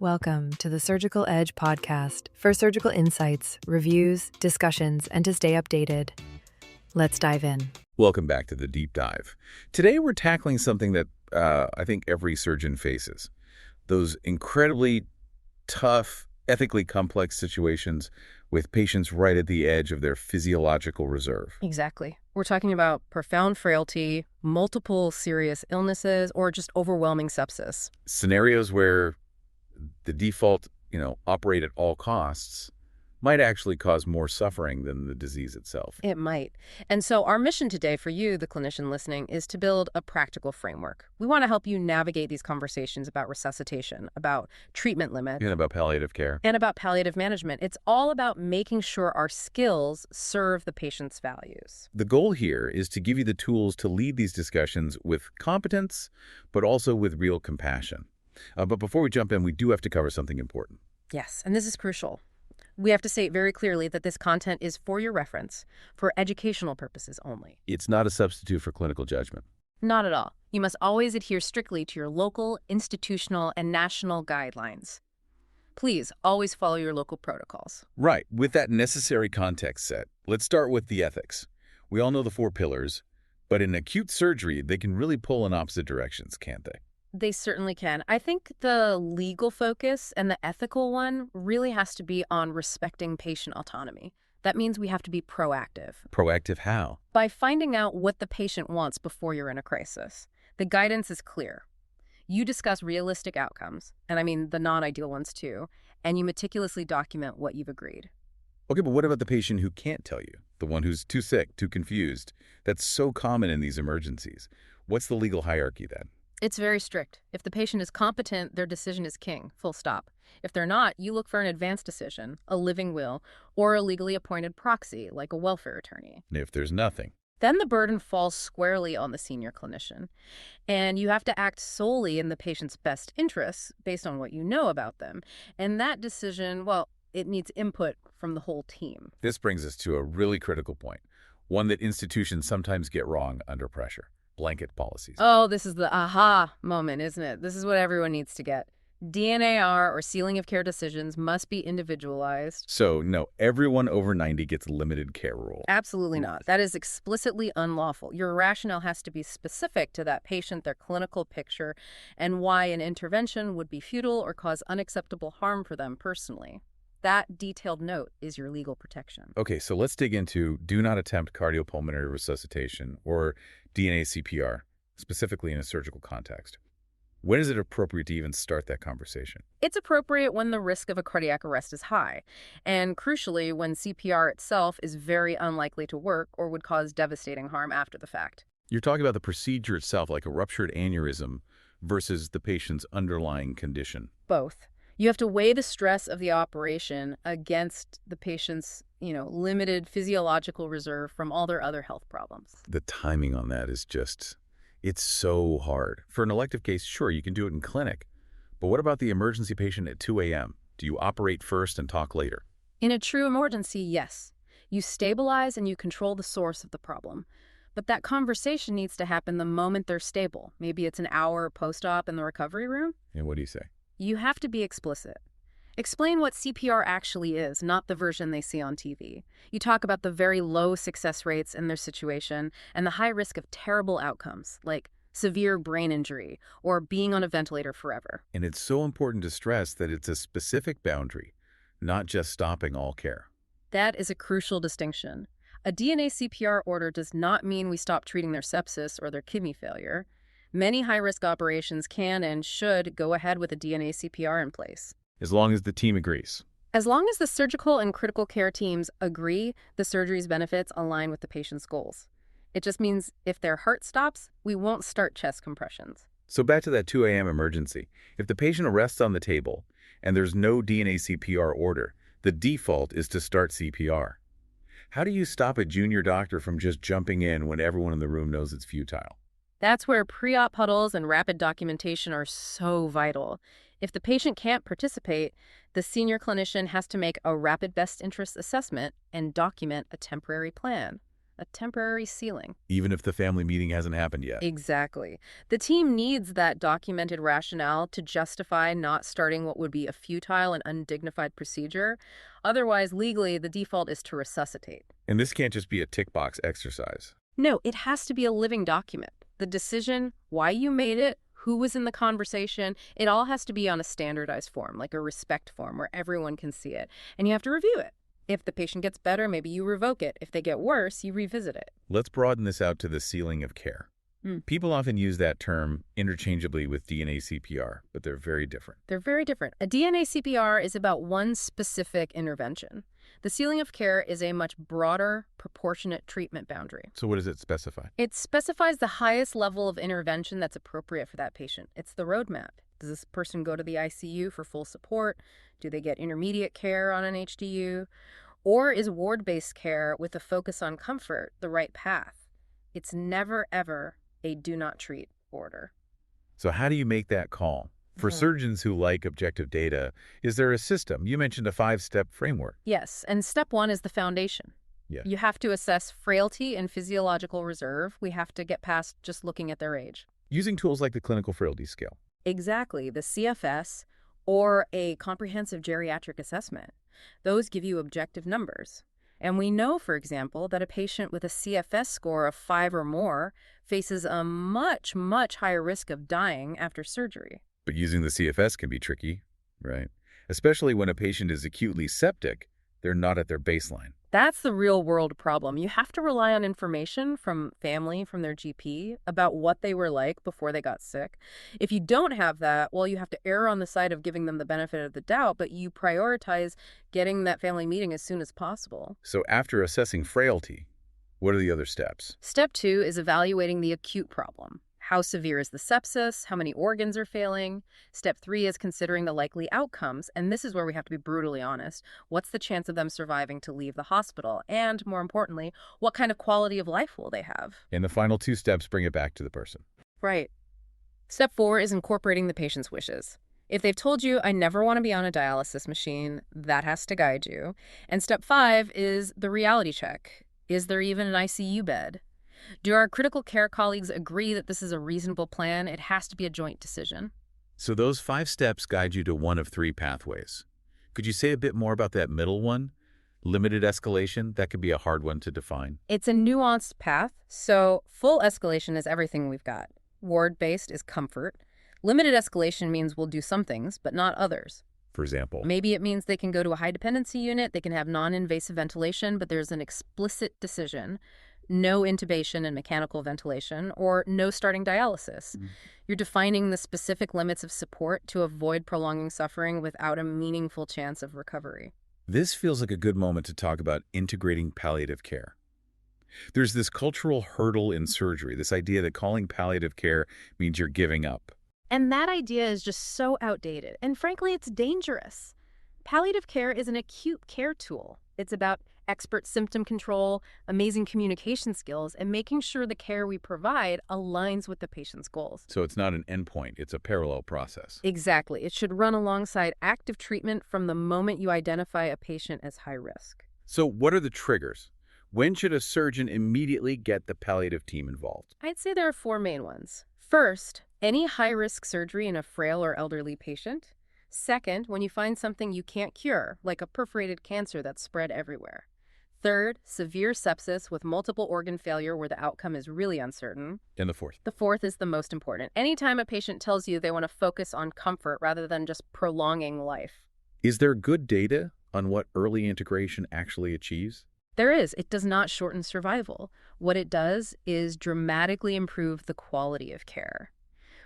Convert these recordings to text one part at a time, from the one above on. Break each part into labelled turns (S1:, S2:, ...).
S1: Welcome to the Surgical Edge podcast for surgical insights, reviews, discussions, and to stay updated. Let's dive in.
S2: Welcome back to the deep dive. Today we're tackling something that I think every surgeon faces. Those incredibly tough, ethically complex situations with patients right at the edge of their physiological reserve.
S3: Exactly. We're talking about profound frailty, multiple serious illnesses, or just overwhelming sepsis.
S2: Scenarios where the default, operate at all costs might actually cause more suffering than the disease itself.
S3: It might. And so our mission today for you, the clinician listening, is to build a practical framework. We want to help you navigate these conversations about resuscitation, about treatment limit,
S2: And about palliative care.
S3: and about palliative management. It's all about making sure our skills serve the patient's values.
S2: The goal here is to give you the tools to lead these discussions with competence, but also with real compassion. But before we jump in, we do have to cover something important.
S3: Yes, and this is crucial. We have to state very clearly that this content is for your reference, for educational purposes only.
S2: It's not a substitute for clinical judgment.
S3: Not at all. You must always adhere strictly to your local, institutional, and national guidelines. Please always follow your local protocols.
S2: Right. With that necessary context set, let's start with the ethics. We all know the 4 pillars, but in acute surgery, they can really pull in opposite directions, can't they?
S3: They certainly can. I think the legal focus and the ethical one really has to be on respecting patient autonomy. That means we have to be proactive.
S2: Proactive how?
S3: By finding out what the patient wants before you're in a crisis. The guidance is clear. You discuss realistic outcomes, and I mean the non-ideal ones too, and you meticulously document what you've agreed.
S2: Okay, but what about the patient who can't tell you? The one who's too sick, too confused? That's so common in these emergencies. What's the legal hierarchy then?
S3: It's very strict. If the patient is competent, their decision is king, full stop. If they're not, you look for an advance decision, a living will, or a legally appointed proxy, like a welfare attorney.
S2: And if there's nothing?
S3: Then the burden falls squarely on the senior clinician. And you have to act solely in the patient's best interests based on what you know about them. And that decision, well, it needs input from the whole team.
S2: This brings us to a really critical point, one that institutions sometimes get wrong under pressure. Blanket policies.
S3: Oh, this is the aha moment, isn't it? This is what everyone needs to get. DNAR, or ceiling of care decisions, must be individualized.
S2: So, no, everyone over 90 gets limited care rule.
S3: Absolutely not. That is explicitly unlawful. Your rationale has to be specific to that patient, their clinical picture, and why an intervention would be futile or cause unacceptable harm for them personally. That detailed note is your legal protection.
S2: Okay, so let's dig into do not attempt cardiopulmonary resuscitation, or DNACPR, specifically in a surgical context. When is it appropriate to even start that conversation?
S3: It's appropriate when the risk of a cardiac arrest is high, and crucially, when CPR itself is very unlikely to work or would cause devastating harm after the fact.
S2: You're talking about the procedure itself, like a ruptured aneurysm, versus the patient's underlying condition.
S3: Both. You have to weigh the stress of the operation against the patient's, limited physiological reserve from all their other health problems.
S2: The timing on that is it's so hard. For an elective case, sure, you can do it in clinic. But what about the emergency patient at 2 a.m.? Do you operate first and talk later?
S3: In a true emergency, yes. You stabilize and you control the source of the problem. But that conversation needs to happen the moment they're stable. Maybe it's an hour post-op in the recovery room.
S2: And what do you say?
S3: You have to be explicit. Explain what CPR actually is, not the version they see on TV. You talk about the very low success rates in their situation and the high risk of terrible outcomes, like severe brain injury or being on a ventilator forever.
S2: And it's so important to stress that it's a specific boundary, not just stopping all care.
S3: That is a crucial distinction. A DNACPR order does not mean we stop treating their sepsis or their kidney failure. Many high-risk operations can and should go ahead with a DNACPR in place.
S2: As long as the team agrees.
S3: As long as the surgical and critical care teams agree the surgery's benefits align with the patient's goals. It just means if their heart stops, we won't start chest compressions.
S2: So back to that 2 a.m. emergency. If the patient arrests on the table and there's no DNACPR order, the default is to start CPR. How do you stop a junior doctor from just jumping in when everyone in the room knows it's futile?
S3: That's where pre-op huddles and rapid documentation are so vital. If the patient can't participate, the senior clinician has to make a rapid best interest assessment and document a temporary plan. a temporary ceiling.
S2: Even if the family meeting hasn't happened yet.
S3: Exactly. The team needs that documented rationale to justify not starting what would be a futile and undignified procedure. Otherwise, legally, the default is to resuscitate.
S2: And this can't just be a tick box exercise.
S3: No, it has to be a living document. The decision, why you made it, who was in the conversation, it all has to be on a standardized form, like a respect form where everyone can see it. And you have to review it. If the patient gets better, maybe you revoke it. If they get worse, you revisit it.
S2: Let's broaden this out to the ceiling of care. People often use that term interchangeably with DNACPR, but they're very different.
S3: They're very different. A DNACPR is about one specific intervention. The ceiling of care is a much broader, proportionate treatment boundary.
S2: So what does it specify?
S3: It specifies the highest level of intervention that's appropriate for that patient. It's the roadmap. Does this person go to the ICU for full support? Do they get intermediate care on an HDU? Or is ward-based care with a focus on comfort the right path? It's never, ever a do not treat order.
S2: So how do you make that call? For surgeons who like objective data, is there a system? You mentioned a 5-step framework.
S3: Yes, and step 1 is the foundation.
S2: Yeah.
S3: You have to assess frailty and physiological reserve. We have to get past just looking at their age.
S2: Using tools like the Clinical Frailty Scale.
S3: Exactly, the CFS or a comprehensive geriatric assessment. Those give you objective numbers. And we know, for example, that a patient with a CFS score of 5 or more faces a much, much higher risk of dying after surgery.
S2: But using the CFS can be tricky, right? Especially when a patient is acutely septic, they're not at their baseline.
S3: That's the real-world problem. You have to rely on information from family, from their GP, about what they were like before they got sick. If you don't have that, well, you have to err on the side of giving them the benefit of the doubt, but you prioritize getting that family meeting as soon as possible.
S2: So after assessing frailty, what are the other steps?
S3: Step 2 is evaluating the acute problem. How severe is the sepsis? How many organs are failing? Step 3 is considering the likely outcomes, and this is where we have to be brutally honest. What's the chance of them surviving to leave the hospital? And, more importantly, what kind of quality of life will they have?
S2: And the final 2 steps bring it back to the person.
S3: Right. Step 4 is incorporating the patient's wishes. If they've told you, I never want to be on a dialysis machine, that has to guide you. And step 5 is the reality check. Is there even an ICU bed? Do our critical care colleagues agree that this is a reasonable plan? It has to be a joint decision.
S2: So those 5 steps guide you to one of 3 pathways. Could you say a bit more about that middle one? Limited escalation, that could be a hard one to define.
S3: It's a nuanced path. So full escalation is everything we've got. Ward-based is comfort. Limited escalation means we'll do some things, but not others.
S2: For example?
S3: Maybe it means they can go to a high-dependency unit, they can have non-invasive ventilation, but there's an explicit decision. No intubation and mechanical ventilation, or no starting dialysis. You're defining the specific limits of support to avoid prolonging suffering without a meaningful chance of recovery.
S2: This feels like a good moment to talk about integrating palliative care. There's this cultural hurdle in surgery, this idea that calling palliative care means you're giving up.
S3: And that idea is just so outdated, and frankly, it's dangerous. Palliative care is an acute care tool. It's about expert symptom control, amazing communication skills, and making sure the care we provide aligns with the patient's goals.
S2: So it's not an endpoint, it's a parallel process.
S3: Exactly. It should run alongside active treatment from the moment you identify a patient as high risk.
S2: So what are the triggers? When should a surgeon immediately get the palliative team involved?
S3: I'd say there are 4 main ones. First, any high-risk surgery in a frail or elderly patient. Second, when you find something you can't cure, like a perforated cancer that's spread everywhere. Third, severe sepsis with multiple organ failure where the outcome is really uncertain.
S2: And the fourth?
S3: The fourth is the most important. Anytime a patient tells you they want to focus on comfort rather than just prolonging life.
S2: Is there good data on what early integration actually achieves?
S3: There is. It does not shorten survival. What it does is dramatically improve the quality of care.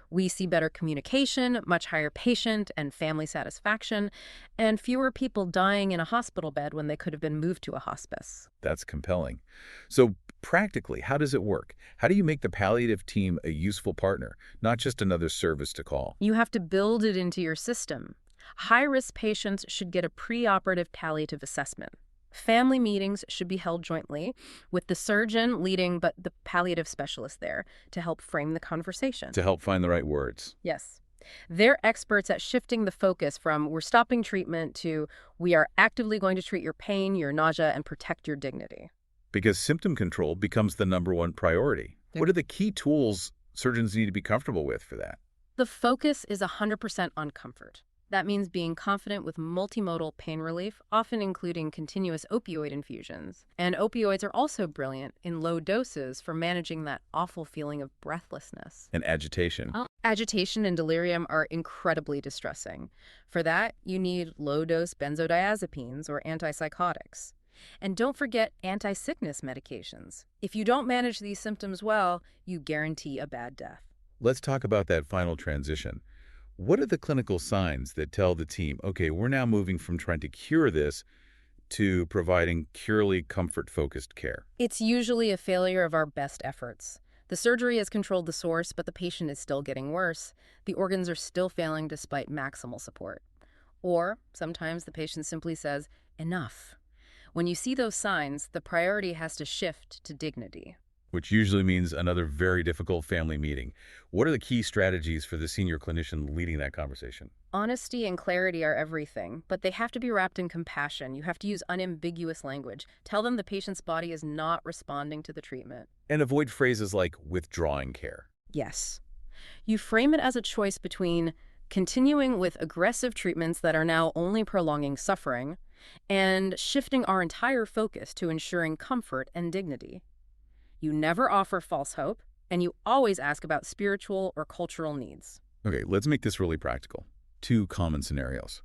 S3: We see better communication, much higher patient and family satisfaction, and fewer people dying in a hospital bed when they could have been moved to a hospice.
S2: That's compelling. So practically, how does it work? How do you make the palliative team a useful partner, not just another service to call?
S3: You have to build it into your system. High-risk patients should get a preoperative palliative assessment. Family meetings should be held jointly with the surgeon leading, but the palliative specialist there to help frame the conversation.
S2: To help find the right words.
S3: Yes. They're experts at shifting the focus from we're stopping treatment to we are actively going to treat your pain, your nausea, and protect your dignity.
S2: because symptom control becomes the #1 priority. What are the key tools surgeons need to be comfortable with for that?
S3: The focus is 100% on comfort. That means being confident with multimodal pain relief, often including continuous opioid infusions. And opioids are also brilliant in low doses for managing that awful feeling of breathlessness.
S2: And agitation.
S3: Agitation and delirium are incredibly distressing. For that, you need low-dose benzodiazepines or antipsychotics. And don't forget anti-sickness medications. If you don't manage these symptoms well, you guarantee a bad death.
S2: Let's talk about that final transition. What are the clinical signs that tell the team, okay, we're now moving from trying to cure this to providing purely comfort-focused care?
S3: It's usually a failure of our best efforts. The surgery has controlled the source, but the patient is still getting worse. The organs are still failing despite maximal support. Or sometimes the patient simply says, enough. When you see those signs, the priority has to shift to dignity.
S2: Which usually means another very difficult family meeting. What are the key strategies for the senior clinician leading that conversation?
S3: Honesty and clarity are everything, but they have to be wrapped in compassion. You have to use unambiguous language. Tell them the patient's body is not responding to the treatment.
S2: And avoid phrases like withdrawing care.
S3: Yes. You frame it as a choice between continuing with aggressive treatments that are now only prolonging suffering and shifting our entire focus to ensuring comfort and dignity. You never offer false hope, and you always ask about spiritual or cultural needs.
S2: Okay, let's make this really practical. 2 common scenarios.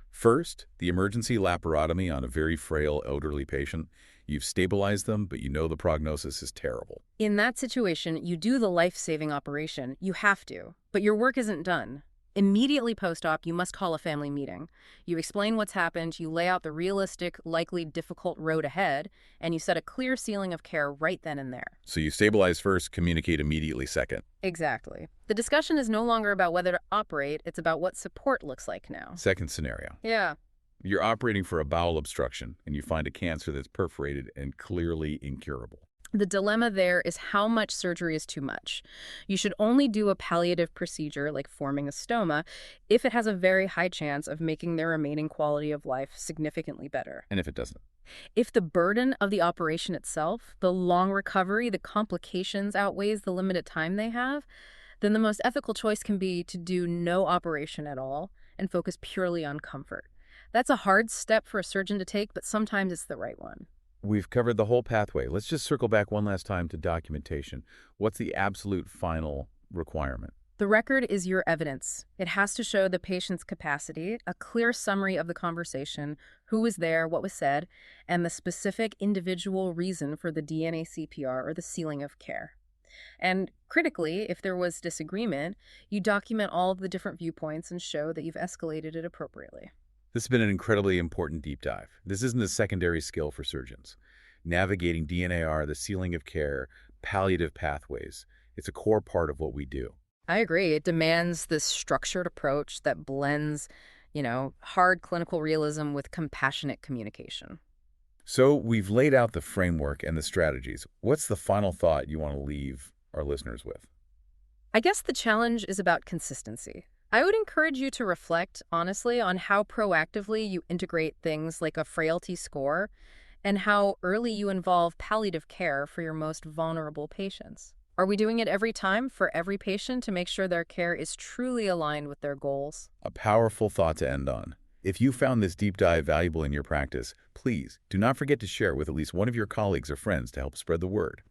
S2: First, the emergency laparotomy on a very frail elderly patient. You've stabilized them, but you know the prognosis is terrible.
S3: In that situation, you do the life-saving operation. You have to, but your work isn't done. Immediately post-op, you must call a family meeting. You explain what's happened, you lay out the realistic, likely difficult road ahead, and you set a clear ceiling of care right then and there.
S2: So you stabilize first, communicate immediately second.
S3: Exactly. The discussion is no longer about whether to operate, it's about what support looks like now.
S2: Second scenario.
S3: Yeah.
S2: You're operating for a bowel obstruction, and you find a cancer that's perforated and clearly incurable.
S3: The dilemma there is how much surgery is too much. You should only do a palliative procedure, like forming a stoma, if it has a very high chance of making their remaining quality of life significantly better.
S2: And if it doesn't?
S3: If the burden of the operation itself, the long recovery, the complications outweighs the limited time they have, then the most ethical choice can be to do no operation at all and focus purely on comfort. That's a hard step for a surgeon to take, but sometimes it's the right one.
S2: We've covered the whole pathway. Let's just circle back one last time to documentation. What's the absolute final requirement?
S3: The record is your evidence. It has to show the patient's capacity, a clear summary of the conversation, who was there, what was said, and the specific individual reason for the DNACPR or the ceiling of care. And critically, if there was disagreement, you document all of the different viewpoints and show that you've escalated it appropriately.
S2: This has been an incredibly important deep dive. This isn't a secondary skill for surgeons. Navigating DNAR, the ceiling of care, palliative pathways, it's a core part of what we do.
S3: I agree. It demands this structured approach that blends, hard clinical realism with compassionate communication.
S2: So we've laid out the framework and the strategies. What's the final thought you want to leave our listeners with?
S3: I guess the challenge is about consistency. I would encourage you to reflect, honestly, on how proactively you integrate things like a frailty score and how early you involve palliative care for your most vulnerable patients. Are we doing it every time for every patient to make sure their care is truly aligned with their goals?
S2: A powerful thought to end on. If you found this deep dive valuable in your practice, please do not forget to share with at least one of your colleagues or friends to help spread the word.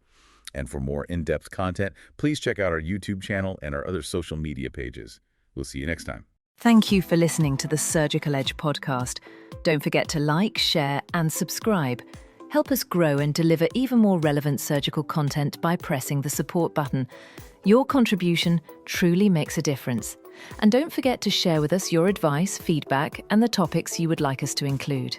S2: And for more in-depth content, please check out our YouTube channel and our other social media pages. We'll see you next time.
S1: Thank you for listening to the Surgical Edge podcast. Don't forget to like, share, and subscribe. Help us grow and deliver even more relevant surgical content by pressing the support button. Your contribution truly makes a difference. And don't forget to share with us your advice, feedback, and the topics you would like us to include.